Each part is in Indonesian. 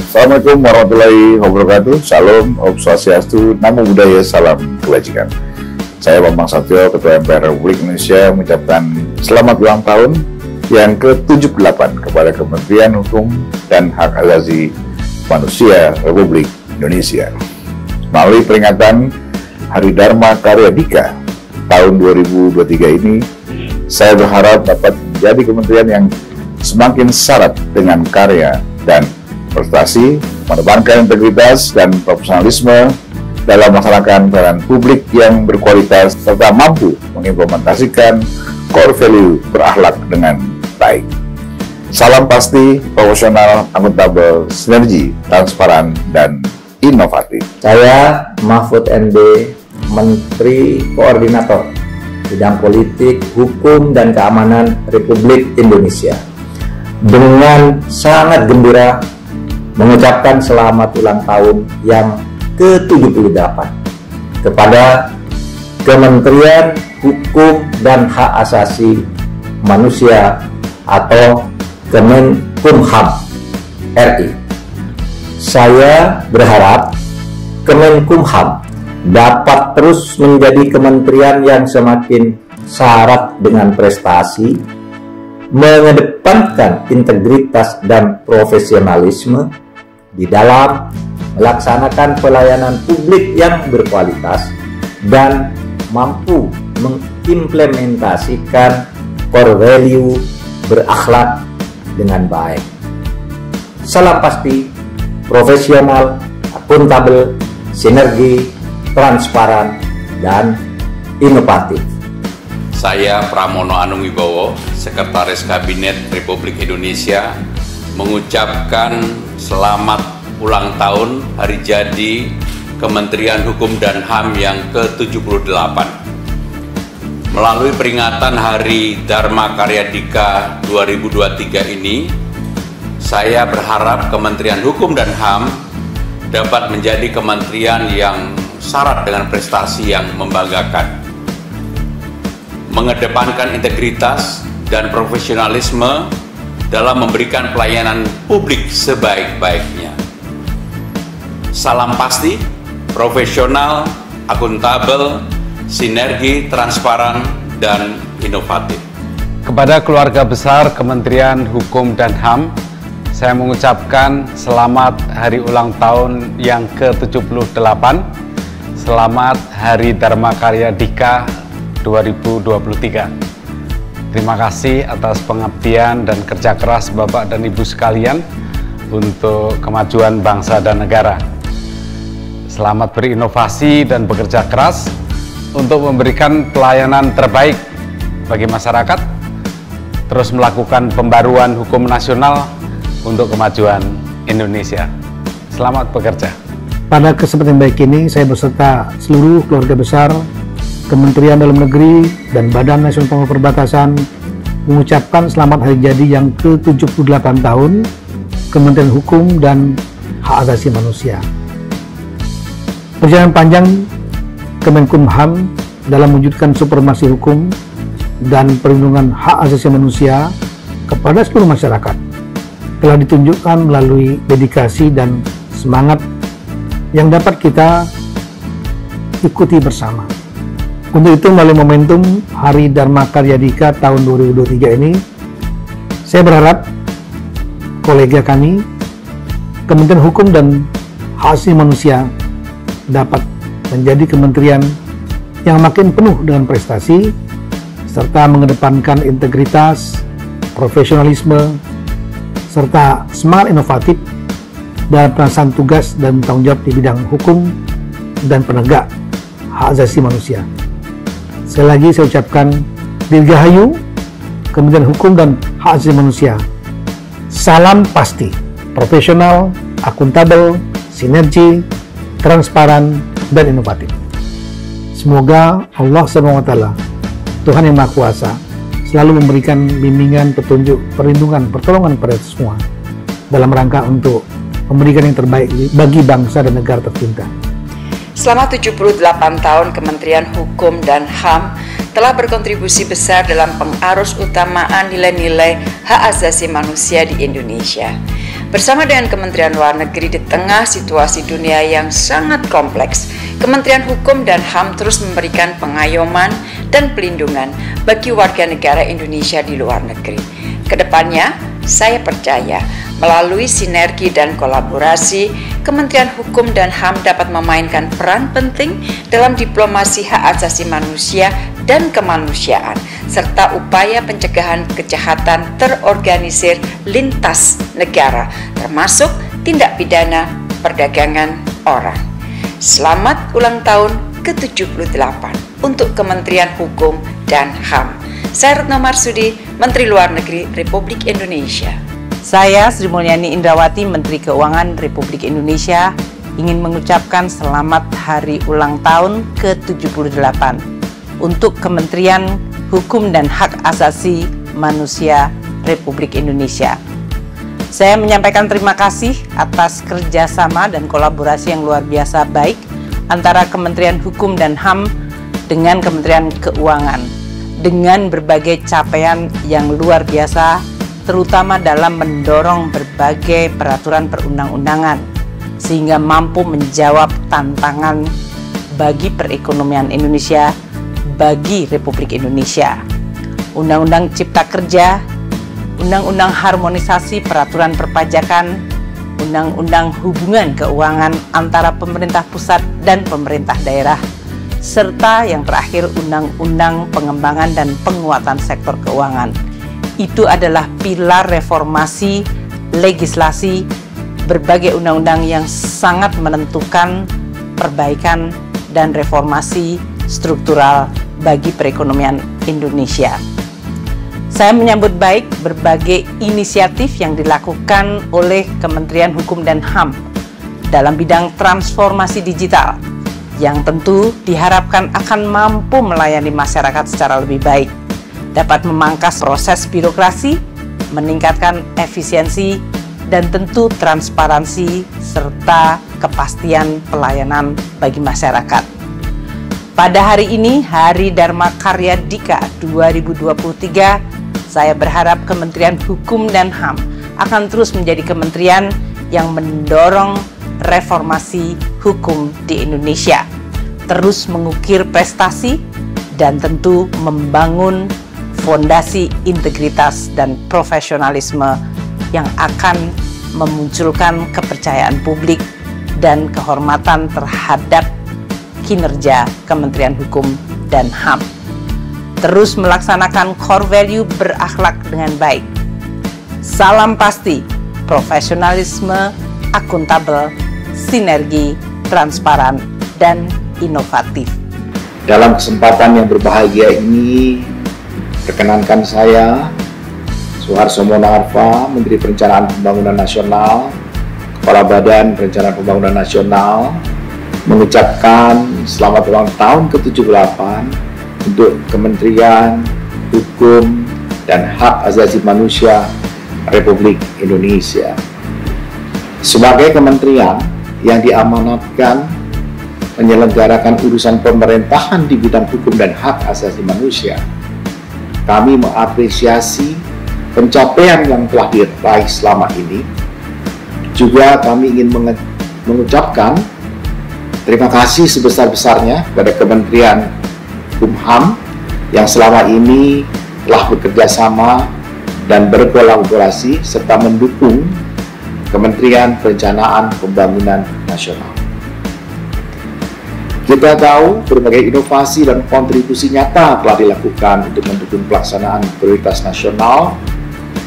Assalamualaikum warahmatullahi wabarakatuh. Shalom, Om Swastiastu, Namo Buddhaya, salam kebajikan. Saya Bambang Satyo, Ketua MPR Republik Indonesia, mengucapkan selamat ulang tahun yang ke-78 kepada Kementerian Hukum dan Hak Asasi Manusia Republik Indonesia. Melalui peringatan Hari Dharma Karya Dika tahun 2023 ini, saya berharap dapat menjadi kementerian yang semakin syarat dengan karya dan prestasi, mengedepankan integritas dan profesionalisme dalam melaksanakan pelayanan publik yang berkualitas serta mampu mengimplementasikan core value berakhlak dengan baik. Salam pasti, profesional, akuntabel, sinergi, transparan, dan inovatif. Saya Mahfud MD, Menteri Koordinator Bidang Politik, Hukum, dan Keamanan Republik Indonesia, dengan sangat gembira mengucapkan selamat ulang tahun yang ke-78 kepada Kementerian Hukum dan Hak Asasi Manusia atau Kemenkumham RI. Saya berharap Kemenkumham dapat terus menjadi kementerian yang semakin syarat dengan prestasi, mengedepankan integritas dan profesionalisme di dalam melaksanakan pelayanan publik yang berkualitas dan mampu mengimplementasikan core value berakhlak dengan baik. Salam pasti, profesional, akuntabel, sinergi, transparan, dan inovatif. Saya Pramono Anung Wibowo, Sekretaris Kabinet Republik Indonesia, mengucapkan selamat ulang tahun hari jadi Kementerian Hukum dan HAM yang ke-78. Melalui peringatan Hari Dharma Karya Dika 2023 ini, saya berharap Kementerian Hukum dan HAM dapat menjadi kementerian yang syarat dengan prestasi yang membanggakan, mengedepankan integritas dan profesionalisme dalam memberikan pelayanan publik sebaik-baiknya. Salam pasti, profesional, akuntabel, sinergi, transparan, dan inovatif. Kepada keluarga besar Kementerian Hukum dan HAM, saya mengucapkan selamat hari ulang tahun yang ke-78, selamat Hari Dharma Karya Dika 2023. Terima kasih atas pengabdian dan kerja keras Bapak dan Ibu sekalian untuk kemajuan bangsa dan negara. Selamat berinovasi dan bekerja keras untuk memberikan pelayanan terbaik bagi masyarakat, terus melakukan pembaruan hukum nasional untuk kemajuan Indonesia. Selamat bekerja. Pada kesempatan baik ini, saya beserta seluruh keluarga besar Kementerian Dalam Negeri dan Badan Nasional Pengelola Perbatasan mengucapkan selamat hari jadi yang ke-78 tahun Kementerian Hukum dan Hak Asasi Manusia. Perjalanan panjang Kemenkumham dalam mewujudkan supremasi hukum dan perlindungan hak asasi manusia kepada seluruh masyarakat telah ditunjukkan melalui dedikasi dan semangat yang dapat kita ikuti bersama. Untuk itu, melalui momentum Hari Dharma Karya Dika tahun 2023 ini, saya berharap kolega kami, Kementerian Hukum dan Hak Asasi Manusia, dapat menjadi kementerian yang makin penuh dengan prestasi, serta mengedepankan integritas, profesionalisme, serta semangat inovatif dalam pelaksanaan tugas dan tanggung jawab di bidang hukum dan penegak hak asasi manusia. Sekali lagi saya ucapkan Dirgahayu Kementerian Hukum dan Hak Asasi Manusia. Salam pasti, profesional, akuntabel, sinergi, transparan, dan inovatif. Semoga Allah SWT, Tuhan Yang Maha Kuasa, selalu memberikan bimbingan, petunjuk, perlindungan, pertolongan pada semua dalam rangka untuk memberikan yang terbaik bagi bangsa dan negara tercinta. Selama 78 tahun Kementerian Hukum dan HAM telah berkontribusi besar dalam pengarus utamaan nilai-nilai hak asasi manusia di Indonesia. Bersama dengan Kementerian Luar Negeri di tengah situasi dunia yang sangat kompleks, Kementerian Hukum dan HAM terus memberikan pengayoman dan pelindungan bagi warga negara Indonesia di luar negeri. Kedepannya, saya percaya melalui sinergi dan kolaborasi, Kementerian Hukum dan HAM dapat memainkan peran penting dalam diplomasi hak asasi manusia dan kemanusiaan, serta upaya pencegahan kejahatan terorganisir lintas negara, termasuk tindak pidana perdagangan orang. Selamat ulang tahun ke-78 untuk Kementerian Hukum dan HAM. Saya Retno Marsudi, Menteri Luar Negeri Republik Indonesia. Saya Sri Mulyani Indrawati, Menteri Keuangan Republik Indonesia, ingin mengucapkan selamat hari ulang tahun ke-78 untuk Kementerian Hukum dan Hak Asasi Manusia Republik Indonesia. Saya menyampaikan terima kasih atas kerjasama dan kolaborasi yang luar biasa baik antara Kementerian Hukum dan HAM dengan Kementerian Keuangan, dengan berbagai capaian yang luar biasa, terutama dalam mendorong berbagai peraturan perundang-undangan, sehingga mampu menjawab tantangan bagi perekonomian Indonesia, bagi Republik Indonesia. Undang-Undang Cipta Kerja, Undang-Undang Harmonisasi Peraturan Perpajakan, Undang-Undang Hubungan Keuangan antara pemerintah pusat dan pemerintah daerah, serta yang terakhir Undang-Undang Pengembangan dan Penguatan Sektor Keuangan. Itu adalah pilar reformasi legislasi berbagai undang-undang yang sangat menentukan perbaikan dan reformasi struktural bagi perekonomian Indonesia. Saya menyambut baik berbagai inisiatif yang dilakukan oleh Kementerian Hukum dan HAM dalam bidang transformasi digital yang tentu diharapkan akan mampu melayani masyarakat secara lebih baik, dapat memangkas proses birokrasi, meningkatkan efisiensi, dan tentu transparansi serta kepastian pelayanan bagi masyarakat. Pada hari ini, Hari Dharma Karya Dika 2023, saya berharap Kementerian Hukum dan HAM akan terus menjadi kementerian yang mendorong reformasi hukum di Indonesia, terus mengukir prestasi dan tentu membangun fondasi integritas dan profesionalisme yang akan memunculkan kepercayaan publik dan kehormatan terhadap kinerja Kementerian Hukum dan HAM. Terus melaksanakan core value berakhlak dengan baik. Salam pasti, profesionalisme, akuntabel, sinergi, transparan, dan inovatif. Dalam kesempatan yang berbahagia ini, perkenankan saya, Suharso Monarfa, Menteri Perencanaan Pembangunan Nasional, Kepala Badan Perencanaan Pembangunan Nasional, mengucapkan selamat ulang tahun ke-78 untuk Kementerian Hukum dan Hak Asasi Manusia Republik Indonesia. Sebagai kementerian yang diamanatkan menyelenggarakan urusan pemerintahan di bidang hukum dan hak asasi manusia, kami mengapresiasi pencapaian yang telah diraih selama ini. Juga kami ingin mengucapkan terima kasih sebesar-besarnya kepada Kementerian Hukum HAM yang selama ini telah bekerja sama dan berkolaborasi serta mendukung Kementerian Perencanaan Pembangunan Nasional. Kita tahu berbagai inovasi dan kontribusi nyata telah dilakukan untuk mendukung pelaksanaan prioritas nasional,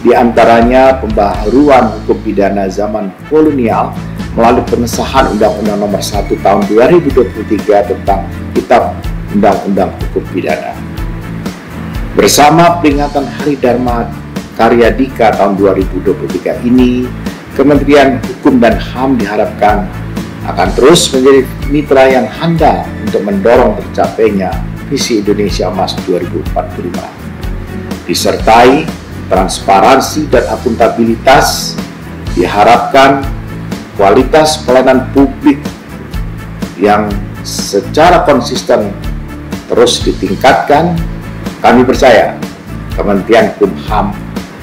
di antaranya pembaharuan hukum pidana zaman kolonial melalui pengesahan Undang-Undang Nomor 1 Tahun 2023 tentang Kitab Undang-Undang Hukum Pidana. Bersama peringatan Hari Dharma Karya Dika tahun 2023 ini, Kementerian Hukum dan HAM diharapkan akan terus menjadi mitra yang handal untuk mendorong tercapainya visi Indonesia Emas 2045. Disertai transparansi dan akuntabilitas, diharapkan kualitas pelayanan publik yang secara konsisten terus ditingkatkan. Kami percaya Kementerian Hukum HAM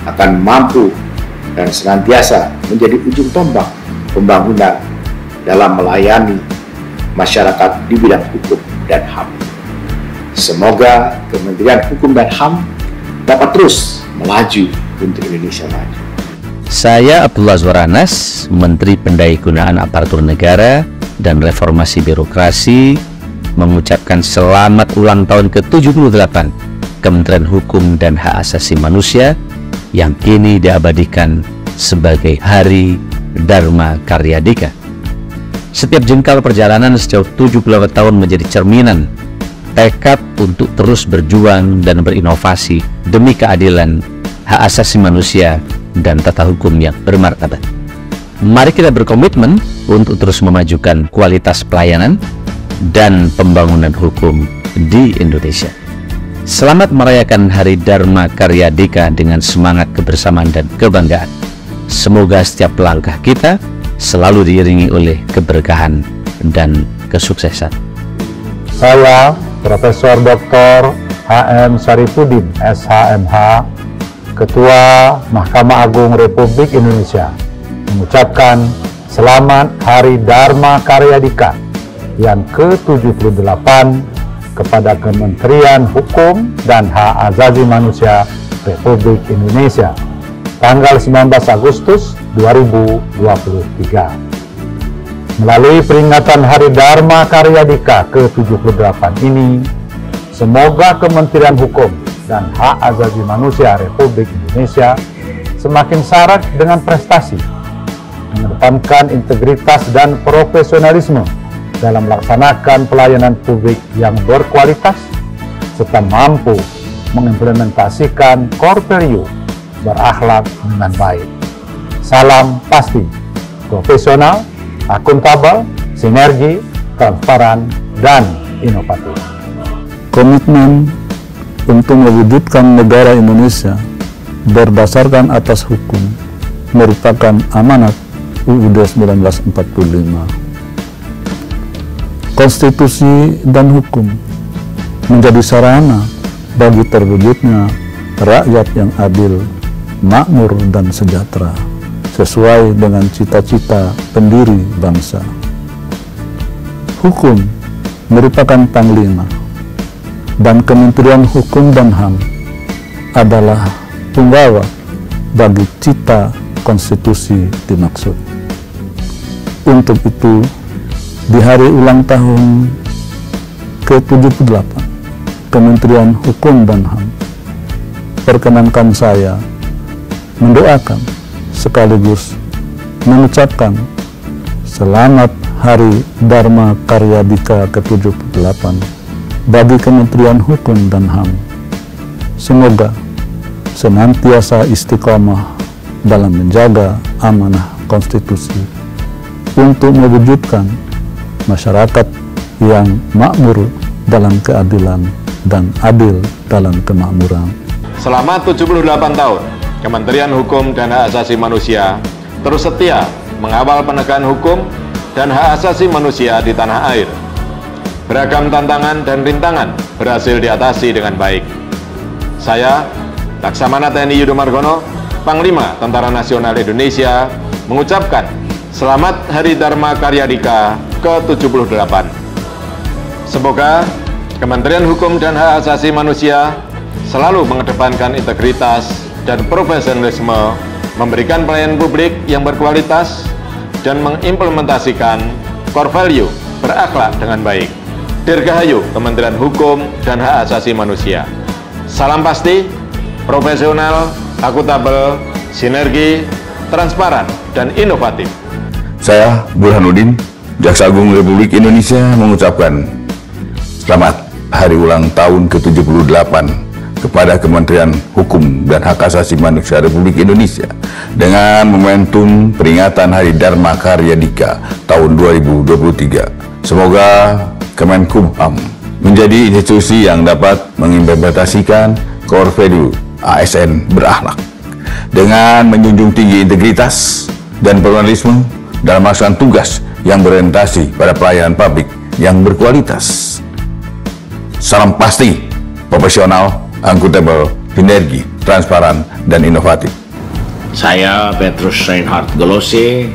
akan mampu dan senantiasa menjadi ujung tombak pembangunan dalam melayani masyarakat di bidang hukum dan HAM. Semoga Kementerian Hukum dan HAM dapat terus melaju untuk Indonesia maju. Saya Abdullah Azwaranas, Menteri Pendayagunaan Aparatur Negara dan Reformasi Birokrasi, mengucapkan selamat ulang tahun ke-78 Kementerian Hukum dan Hak Asasi Manusia yang kini diabadikan sebagai Hari Dharma Karyadika. Setiap jengkal perjalanan sejauh 78 tahun menjadi cerminan tekad untuk terus berjuang dan berinovasi demi keadilan, hak asasi manusia, dan tata hukum yang bermartabat. Mari kita berkomitmen untuk terus memajukan kualitas pelayanan dan pembangunan hukum di Indonesia. Selamat merayakan Hari Dharma Karyadika dengan semangat kebersamaan dan kebanggaan. Semoga setiap langkah kita selalu diiringi oleh keberkahan dan kesuksesan. Saya Profesor Dr. H.M. Syarifuddin, SHMH, Ketua Mahkamah Agung Republik Indonesia, mengucapkan selamat Hari Dharma Karyadika yang ke-78 kepada Kementerian Hukum dan Hak Asasi Manusia Republik Indonesia, tanggal 19 Agustus 2023. Melalui peringatan Hari Dharma Karyadika ke-78 ini, semoga Kementerian Hukum dan Hak Asasi Manusia Republik Indonesia semakin syarat dengan prestasi, mengedepankan integritas dan profesionalisme dalam melaksanakan pelayanan publik yang berkualitas, serta mampu mengimplementasikan core value berakhlak dengan baik. Salam pasti, profesional, akuntabel, sinergi, transparan, dan inovatif. Komitmen untuk mewujudkan negara Indonesia berdasarkan atas hukum merupakan amanat UUD 1945. Konstitusi dan hukum menjadi sarana bagi terwujudnya rakyat yang adil, makmur, dan sejahtera sesuai dengan cita-cita pendiri bangsa. Hukum merupakan panglima, dan Kementerian Hukum dan HAM adalah punggawa bagi cita konstitusi dimaksud. Untuk itu, di hari ulang tahun ke-78 Kementerian Hukum dan HAM, perkenankan saya mendoakan sekaligus mengucapkan selamat Hari Dharma Karyadika ke-78 bagi Kementerian Hukum dan HAM. Semoga senantiasa istiqomah dalam menjaga amanah konstitusi untuk mewujudkan masyarakat yang makmur dalam keadilan dan adil dalam kemakmuran. Selama 78 tahun, Kementerian Hukum dan Hak Asasi Manusia terus setia mengawal penegakan hukum dan hak asasi manusia di tanah air. Beragam tantangan dan rintangan berhasil diatasi dengan baik. Saya, Laksamana TNI Yudo Margono, Panglima Tentara Nasional Indonesia, mengucapkan selamat Hari Dharma Karyadika ke-78. Semoga Kementerian Hukum dan Hak Asasi Manusia selalu mengedepankan integritas dan profesionalisme, memberikan pelayanan publik yang berkualitas, dan mengimplementasikan core value berakhlak dengan baik. Dirgahayu Kementerian Hukum dan Hak Asasi Manusia. Salam pasti, profesional, akuntabel, sinergi, transparan, dan inovatif. Saya Burhanuddin, Jaksa Agung Republik Indonesia, mengucapkan selamat Hari Ulang Tahun ke-78 kepada Kementerian Hukum dan Hak Asasi Manusia Republik Indonesia dengan momentum peringatan Hari Dharma Karyadika tahun 2023. Semoga Kemenkumham menjadi institusi yang dapat mengimplementasikan core value ASN berakhlak dengan menjunjung tinggi integritas dan pluralisme dalam melaksanakan tugas yang berorientasi pada pelayanan publik yang berkualitas. Salam pasti, profesional, akuntabel, sinergi, transparan, dan inovatif. Saya Petrus Reinhard Golose,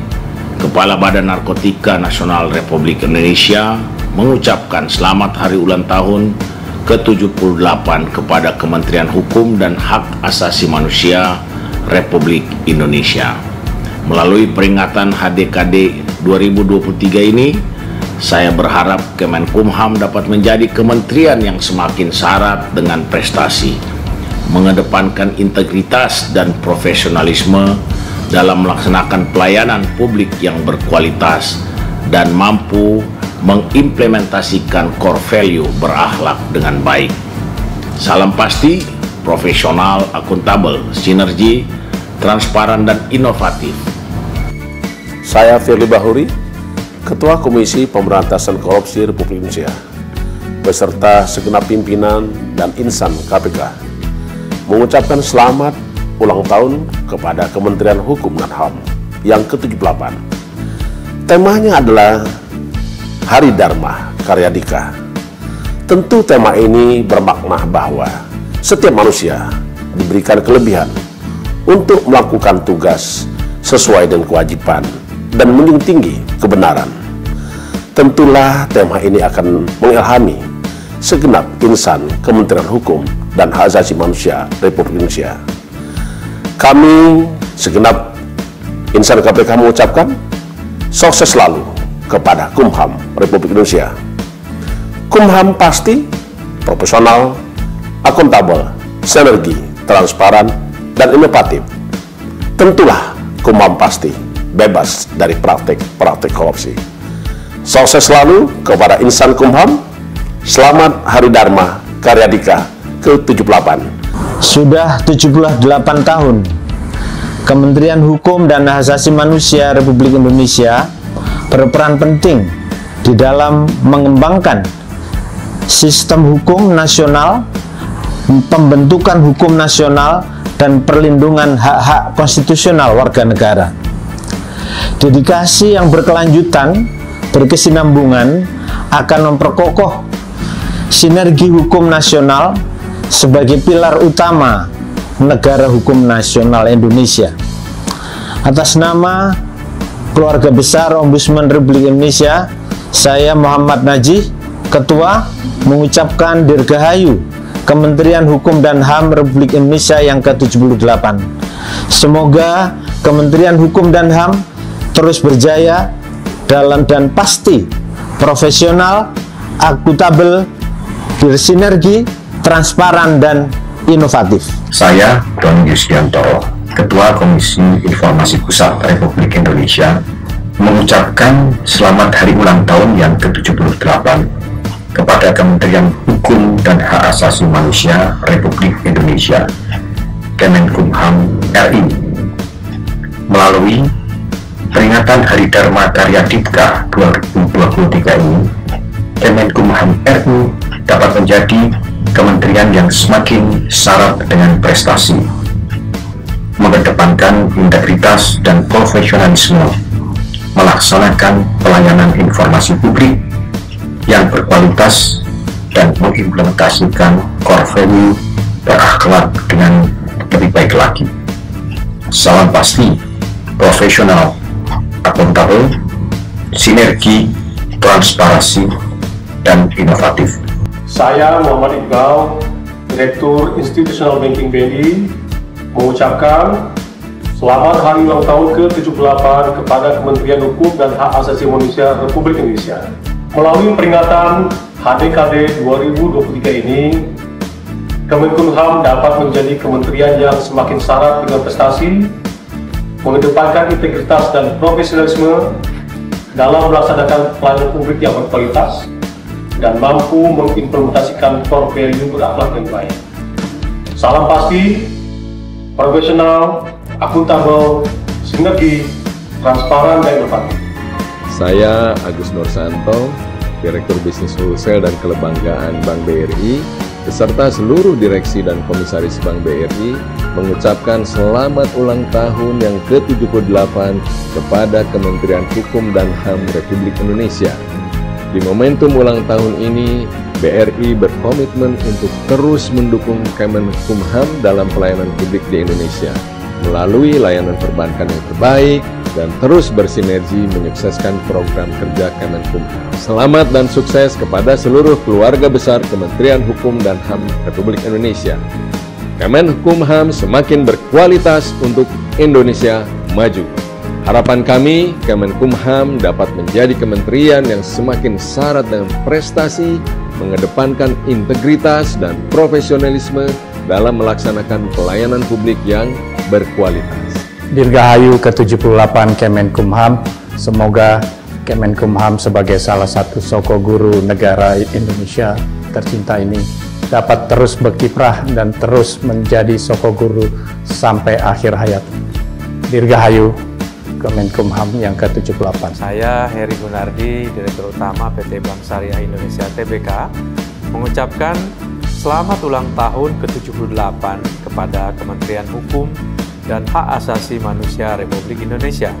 Kepala Badan Narkotika Nasional Republik Indonesia, mengucapkan selamat hari ulang tahun ke-78 kepada Kementerian Hukum dan Hak Asasi Manusia Republik Indonesia. Melalui peringatan HDKD 2023 ini, saya berharap Kemenkumham dapat menjadi kementerian yang semakin syarat dengan prestasi, mengedepankan integritas dan profesionalisme dalam melaksanakan pelayanan publik yang berkualitas dan mampu mengimplementasikan core value berakhlak dengan baik. Salam pasti, profesional, akuntabel, sinergi, transparan, dan inovatif. Saya Firly Bahuri, Ketua Komisi Pemberantasan Korupsi Republik Indonesia, beserta segenap pimpinan dan insan KPK, mengucapkan selamat ulang tahun kepada Kementerian Hukum dan HAM yang ke-78. Temanya adalah Hari Dharma Karya Dika. Tentu tema ini bermakna bahwa setiap manusia diberikan kelebihan untuk melakukan tugas sesuai dengan kewajiban dan menjunjung tinggi kebenaran. Tentulah tema ini akan mengilhami segenap insan Kementerian Hukum dan Hak Asasi Manusia Republik Indonesia. Kami segenap insan KPK mengucapkan sukses selalu kepada Kumham Republik Indonesia. Kumham pasti profesional, akuntabel, sinergi, transparan, dan inovatif. Tentulah Kumham pasti bebas dari praktik korupsi. Sukses selalu kepada insan Kumham. Selamat Hari Dharma Karya Dika ke-78. Sudah 78 tahun Kementerian Hukum dan Hak Asasi Manusia Republik Indonesia berperan penting di dalam mengembangkan sistem hukum nasional, pembentukan hukum nasional, dan perlindungan hak-hak konstitusional warga negara. Dedikasi yang berkelanjutan, berkesinambungan akan memperkokoh sinergi hukum nasional sebagai pilar utama negara hukum nasional Indonesia. Atas nama Keluarga Besar Ombudsman Republik Indonesia, saya Muhammad Najih, Ketua, mengucapkan Dirgahayu Kementerian Hukum dan HAM Republik Indonesia yang ke-78. Semoga Kementerian Hukum dan HAM terus berjaya dalam dan pasti profesional, akuntabel, bersinergi, transparan, dan inovatif. Saya Doni Yustianto, Ketua Komisi Informasi Pusat Republik Indonesia, mengucapkan selamat hari ulang tahun yang ke-78 kepada Kementerian Hukum dan Hak Asasi Manusia Republik Indonesia, Kemenkumham RI. Melalui peringatan Hari Dharma Karya Dika 2023 ini, Kemenkumham RI dapat menjadi kementerian yang semakin syarat dengan prestasi, mengedepankan integritas dan profesionalisme, melaksanakan pelayanan informasi publik yang berkualitas, dan mengimplementasikan core value berakhlak dengan lebih baik lagi. Salam pasti, profesional, akuntabel, sinergi, transparansi, dan inovatif. Saya Muhammad Iqbal, Direktur Institutional Banking BNI, mengucapkan selamat hari ulang tahun ke-78 kepada Kementerian Hukum dan Hak Asasi Manusia Republik Indonesia. Melalui peringatan HDKD 2023 ini, Kemenkumham dapat menjadi kementerian yang semakin syarat dengan prestasi, mengedepankan integritas dan profesionalisme dalam melaksanakan pelayanan publik yang berkualitas, dan mampu mengimplementasikan core value berakhlak yang baik. Salam pasti, profesional, akuntabel, sinergi, transparan, dan inovatif. Saya Agus Nursanto, Direktur Bisnis Wholesale dan Kelembanggaan Bank BRI, beserta seluruh direksi dan komisaris Bank BRI, mengucapkan selamat ulang tahun yang ke-78 kepada Kementerian Hukum dan HAM Republik Indonesia. Di momentum ulang tahun ini, BRI berkomitmen untuk terus mendukung Kemenkumham dalam pelayanan publik di Indonesia, melalui layanan perbankan yang terbaik dan terus bersinergi menyukseskan program kerja Kemenkumham. Selamat dan sukses kepada seluruh keluarga besar Kementerian Hukum dan HAM Republik Indonesia. Kemenkumham semakin berkualitas untuk Indonesia maju. Harapan kami, Kemenkumham dapat menjadi kementerian yang semakin syarat dengan prestasi, mengedepankan integritas dan profesionalisme dalam melaksanakan pelayanan publik yang berkualitas. Dirgahayu ke-78 Kemenkumham, semoga Kemenkumham sebagai salah satu soko guru negara Indonesia tercinta ini dapat terus berkiprah dan terus menjadi soko guru sampai akhir hayat. Dirgahayu Kemenkumham yang ke-78. Saya Heri Gunardi, Direktur Utama PT Bank Syariah Indonesia Tbk, mengucapkan selamat ulang tahun ke-78 kepada Kementerian Hukum dan Hak Asasi Manusia Republik Indonesia.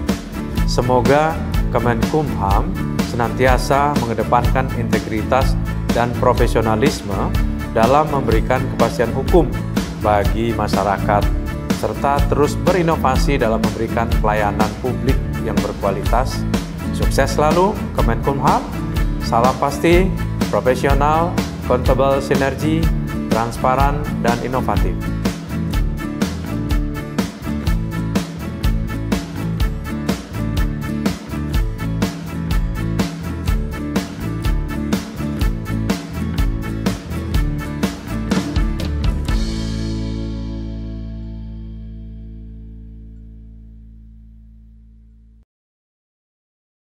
Semoga Kemenkumham senantiasa mengedepankan integritas dan profesionalisme dalam memberikan kepastian hukum bagi masyarakat, serta terus berinovasi dalam memberikan pelayanan publik yang berkualitas. Sukses selalu Kemenkumham, salam pasti, profesional, akuntabel, sinergi, transparan, dan inovatif.